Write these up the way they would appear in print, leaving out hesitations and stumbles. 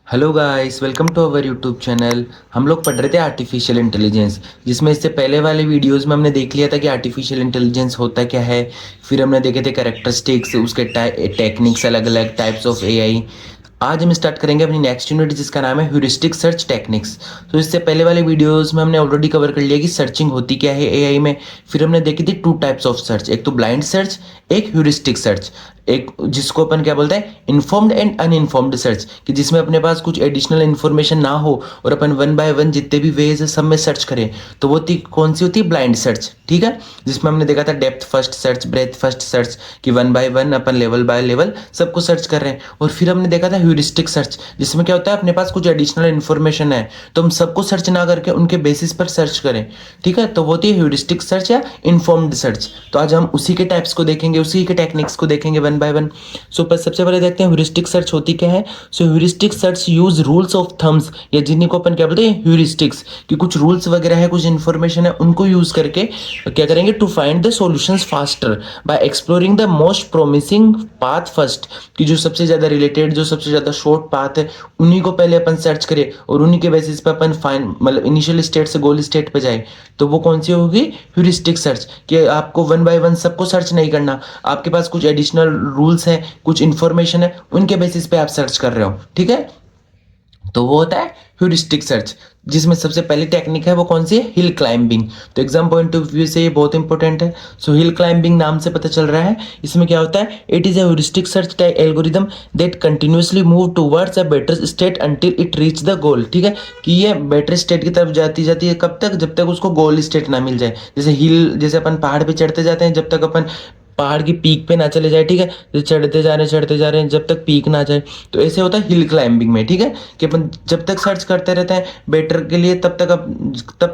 Hello guys, welcome to our YouTube channel. हम लोग पढ़ रहे थे आर्टिफिशियल इंटेलिजेंस, जिसमें इससे पहले वाले वीडियोस में हमने देख लिया था कि आर्टिफिशियल इंटेलिजेंस होता क्या है। फिर हमने देखे थे कैरेक्टरिस्टिक्स, उसके टेक्निक्स, अलग अलग टाइप्स ऑफ एआई। आज हम स्टार्ट करेंगे अपनी नेक्स्ट यूनिट, जिसका नाम है ह्यूरिस्टिक सर्च टेक्निक्स। तो इससे पहले वाले वीडियोस में हमने ऑलरेडी कवर कर लिया कि सर्चिंग होती क्या है एआई में। फिर हमने देखी थी टू टाइप्स ऑफ सर्च, एक तो ब्लाइंड सर्च, एक ह्यूरिस्टिक सर्च। एक जिसको अपन क्या बोलते हैं, इन्फॉर्म्ड एंड अनइन्फॉर्म्ड सर्च, कि जिसमें अपने पास कुछ एडिशनल इन्फॉर्मेशन ना हो और अपन वन बाय वन जितने भी वेज है सब में सर्च करें, तो वो कौन सी होती है, ब्लाइंड सर्च। ठीक है, जिसमें हमने देखा था depth first search, breadth first search, कि वन बाय वन अपन लेवल बाय लेवल सबको सर्च कर रहे हैं। और फिर हमने देखा था ह्यूरिस्टिक सर्च, जिसमें क्या होता है, अपने पास कुछ एडिशनल इन्फॉर्मेशन है तो हम सबको सर्च ना करके उनके बेसिस पर सर्च करें। ठीक है, तो वो होती है ह्यूरिस्टिक सर्च या इन्फॉर्म्ड सर्च। तो आज हम उसी के टाइप्स को देखेंगे, उसी के टेक्निक्स को देखेंगे वन बाय वन। सो पर सबसे पहले देखते हैं ह्यूरिस्टिक सर्च होती क्या है। So heuristic search use rules of thumbs, या जिन्हीं को अपन क्या बोलते हैं, ह्यूरिस्टिक्स, कि कुछ रूल्स वगैरह है, कुछ इन्फॉर्मेशन है, उनको यूज करके क्या करेंगे, to find the solutions faster by exploring the most promising path first, कि जो सबसे ज्यादा रिलेटेड, जो सबसे ज्यादा शॉर्ट पाथ है, उन्हीं को पहले अपन सर्च करें और उन्हीं के बेसिस पे अपन फाइन मतलब इनिशियल स्टेट से गोल स्टेट पे जाए। तो वो कौन सी होगी, ह्यूरिस्टिक सर्च, कि आपको वन बाय वन सबको सर्च नहीं करना, आपके पास कुछ एडिशनल रूल्स हैं, कुछ इंफॉर्मेशन है, उनके बेसिस पे आप सर्च कर रहे हो। ठीक है, तो वो होता है ह्यूरिस्टिक सर्च, जिसमें सबसे पहली टेक्निक है वो कौन सी है, हिल क्लाइंबिंग। तो एग्जाम पॉइंट ऑफ व्यू से ये बहुत इंपॉर्टेंट है। सो हिल क्लाइंबिंग नाम से पता चल रहा है, इसमें क्या होता है, it is a heuristic search algorithm that continuously move towards a better state until it reach the goal. ठीक है, कि ये बेटर स्टेट की तरफ जाती जाती है, कब तक, जब तक उसको गोल स्टेट ना मिल जाए। जैसे हिल, जैसे अपन पहाड़ पे चढ़ते जाते हैं, जब तक अपन पहाड़ की पीक पे ना चले जाए। ठीक है, जैसे चढ़ते जा रहे हैं जब तक पीक ना जाए। तो ऐसे होता है हिल क्लाइंबिंग में। ठीक है, कि अपन जब तक सर्च करते रहते हैं बेटर के लिए, तब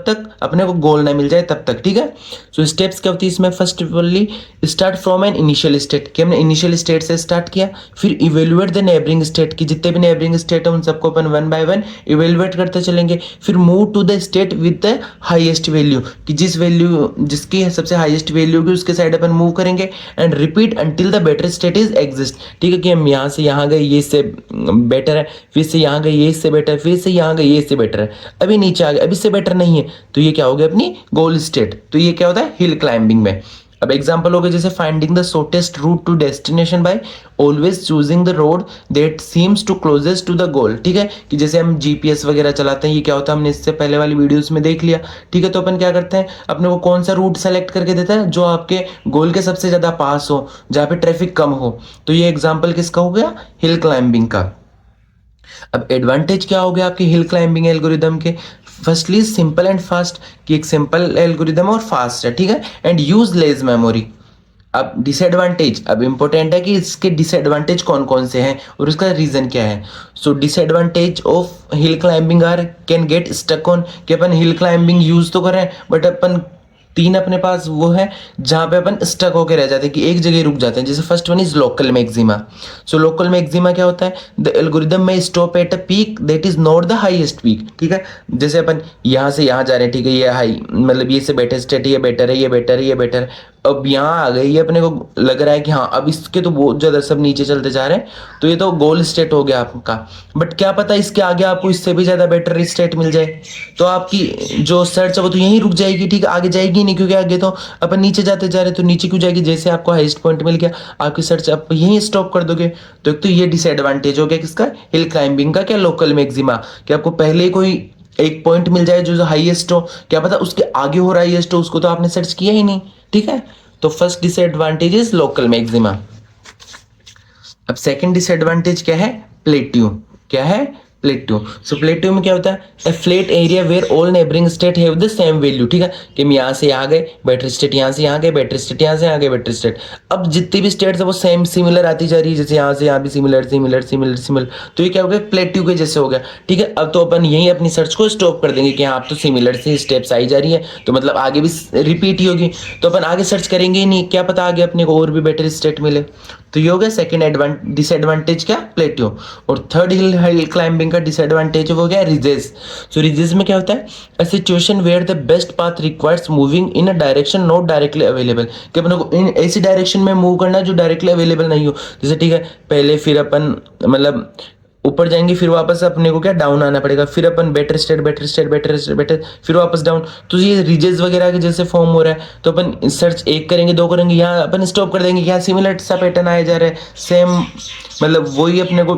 तक अपने को गोल ना मिल जाए तब तक। ठीक है, सो स्टेप्स क्या होती है इसमें, first ऑफली start from an initial state, कि हमने इनिशियल स्टेट से स्टार्ट किया। फिर इवेल्युएट द नेबरिंग स्टेट, कि जितने भी नेबरिंग स्टेट है उन सबको अपन वन बाय वन इवेल्युएट करते चलेंगे। फिर move to the state with the highest value, कि जिस वैल्यू जिसकी सबसे हाईएस्ट वैल्यू होगी उसके साइड अपन मूव करेंगे, and repeat until the better state is exist. ठीक है, कि हम यहाँ से यहाँ गए, ये इससे बेटर है, फिर से यहाँ गए, ये इससे बेटर है, फिर से यहाँ गए, ये इससे बेटर है, अभी नीचे आ गए, अभी इससे बेटर नहीं है, तो ये क्या हो गया, अपनी गोल स्टेट। तो ये क्या होता है हिल क्लाइंबिंग में। अब एग्जांपल हो गया जैसे finding the shortest route to destination by always choosing the road that seems to closest to the goal. ठीक है, कि जैसे हम जीपीएस वगैरह चलाते हैं, ये क्या होता है, हमने इससे पहले वाली वीडियोस में देख लिया। ठीक है, तो अपन क्या करते हैं, अपने को कौन सा रूट सेलेक्ट करके देता है, जो आपके गोल के सबसे ज्यादा पास हो, जहाँ पे ट्रैफिक कम हो। तो ये एग्जाम्पल किसका हो गया, हिल क्लाइंबिंग का। अब एडवांटेज क्या हो गया आपके हिल क्लाइंबिंग एल्गोरिदम के, फर्स्टली सिंपल एंड फास्ट, कि एक सिंपल एल्गोरिदम और फास्ट है। ठीक है, एंड यूज लेस मेमोरी। अब डिसएडवांटेज, अब इंपॉर्टेंट है कि इसके डिसएडवांटेज कौन कौन से हैं और उसका रीजन क्या है। So disadvantage of hill climbing are can get stuck on, कि अपन हिल क्लाइंबिंग यूज तो कर रहे हैं बट अपन तीन अपने पास वो है जहां पे अपन स्टक होकर रह जाते हैं, कि एक जगह रुक जाते हैं। जैसे first one is local maxima. So local maxima क्या होता है, द एल्गोरिदम में stop at a peak that is not the highest peak. ठीक है, जैसे अपन यहाँ से यहाँ जा रहे हैं, ठीक है, ये हाई मतलब ये से बेटर स्टेट, ये बेटर है, ये बेटर है, ये बेटर है। अब यहाँ आ गए, ये अपने को लग रहा है कि हाँ अब इसके तो बहुत ज्यादा सब नीचे चलते जा रहे हैं, तो ये तो गोल स्टेट हो गया आपका। बट क्या पता इसके आगे आपको इससे भी ज्यादा बेटर स्टेट मिल जाए, तो आपकी जो सर्च है वो तो यहीं रुक जाएगी। ठीक है, आगे जाएगी नहीं, क्योंकि आगे तो अपन नीचे जाते जा रहे हैं, तो नीचे क्यों जाएगी, जैसे आपको हाईएस्ट पॉइंट मिल गया आपकी सर्च आप यहीं स्टॉप कर दोगे। तो एक तो ये डिसएडवांटेज हो गया किसका, हिल क्लाइंबिंग का, क्या लोकल मैक्सिमा, कि आपको पहले ही कोई एक पॉइंट मिल जाए जो हाईएस्ट हो, क्या पता उसके आगे हो रहा है हाईएस्ट हो, उसको तो आपने सर्च किया ही नहीं। ठीक है, तो first disadvantage is local maxima. अब सेकंड डिसएडवांटेज क्या है, प्लेट्यू। क्या है, प्लेट्यू। सो प्लेट्यू में क्या होता है, a flat area where all neighbouring state have the same value. ठीक है, कि हम यहाँ से यहाँ गए बेटर स्टेट, यहाँ से यहाँ गए बेटर स्टेट, यहाँ से यहाँ गए बेटर स्टेट। अब जितनी भी स्टेट्स है वो सेम सिमिलर आती जा रही है, जैसे यहाँ से यहाँ भी सिमिलर सिमिलर सिमिलर सिमिलर। तो ये क्या हो गया, प्लेट्यू के जैसे हो गया। ठीक है, अब तो अपन यहीं अपनी सर्च को स्टॉप कर देंगे कि हाँ अब तो सिमिलर से स्टेप्स आई जा रही है, तो मतलब आगे भी रिपीट ही होगी, तो अपन आगे सर्च करेंगे ही नहीं, क्या पता आगे अपने को और भी बेटर स्टेट मिले। तो ये हो गया सेकंड डिसएडवांटेज, क्या, प्लेट्यू। और थर्ड हिल क्लाइंबिंग का डिसएडवांटेज हो गया रिजेस। सो रिजेस में क्या होता है, a situation where the best path requires moving in a direction not directly available, कि अपने को इन ऐसी डायरेक्शन में मूव करना जो डायरेक्टली अवेलेबल नहीं हो। जैसे ठीक है, पहले फिर अपन मतलब ऊपर जाएंगे फिर वापस अपने को क्या डाउन आना पड़ेगा, फिर अपन better state better state better state better, फिर वापस डाउन। तो ये रीजेस वगैरह के जैसे फॉर्म हो रहा है, तो अपन सर्च एक करेंगे, दो करेंगे, यहाँ अपन स्टॉप कर देंगे, यहाँ सिमिलर सा पैटर्न आया जा रहा है, सेम मतलब वही अपने को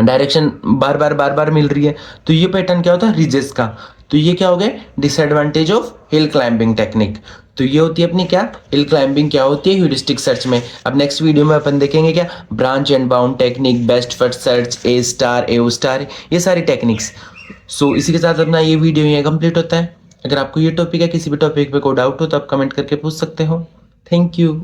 डायरेक्शन बार बार मिल रही है। तो ये पैटर्न क्या होता है, रीजेस का। तो ये क्या हो गया, disadvantage of hill climbing technique. तो ये होती है अपनी क्या, हिल क्लाइंबिंग क्या होती है ह्यूरिस्टिक सर्च में। अब नेक्स्ट वीडियो में अपन देखेंगे क्या, branch and bound technique, best first search, A star, AO star, ये सारी टेक्निक्स। सो इसी के साथ अपना ये वीडियो यहाँ कंप्लीट होता है। अगर आपको ये टॉपिक है, किसी भी टॉपिक पे कोई डाउट हो तो आप कमेंट करके पूछ सकते हो। Thank you.